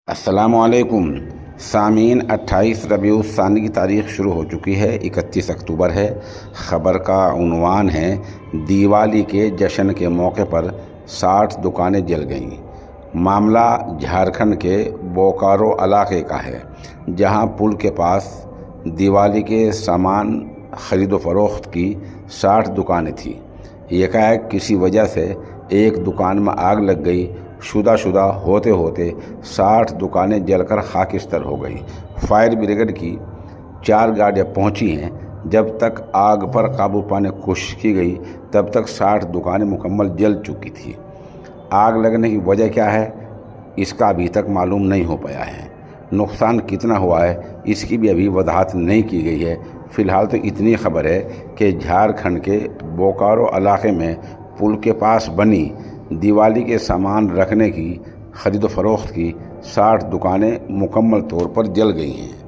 السلام علیکم سامعین، 28 ربیع الثانی کی تاریخ شروع ہو چکی ہے، 31 اکتوبر ہے۔ خبر کا عنوان ہے دیوالی کے جشن کے موقع پر 60 دکانیں جل گئیں۔ معاملہ جھارکھنڈ کے بوکارو علاقے کا ہے، جہاں پل کے پاس دیوالی کے سامان خرید و فروخت کی 60 دکانیں تھیں۔ یکایک کسی وجہ سے ایک دکان میں آگ لگ گئی۔ شدہ ہوتے ہوتے 60 دکانیں جل کر خاکستر ہو گئی۔ فائر بریگیڈ کی 4 گاڑیاں پہنچی ہیں۔ جب تک آگ پر قابو پانے کی کوشش کی گئی، تب تک 60 دکانیں مکمل جل چکی تھیں۔ آگ لگنے کی وجہ کیا ہے، اس کا ابھی تک معلوم نہیں ہو پایا ہے۔ نقصان کتنا ہوا ہے، اس کی بھی ابھی وضاحت نہیں کی گئی ہے۔ فی الحال تو اتنی خبر ہے کہ جھارکھنڈ کے بوکارو علاقے میں پل کے پاس بنی دیوالی کے سامان رکھنے کی خرید و فروخت کی 60 دکانیں مکمل طور پر جل گئی ہیں۔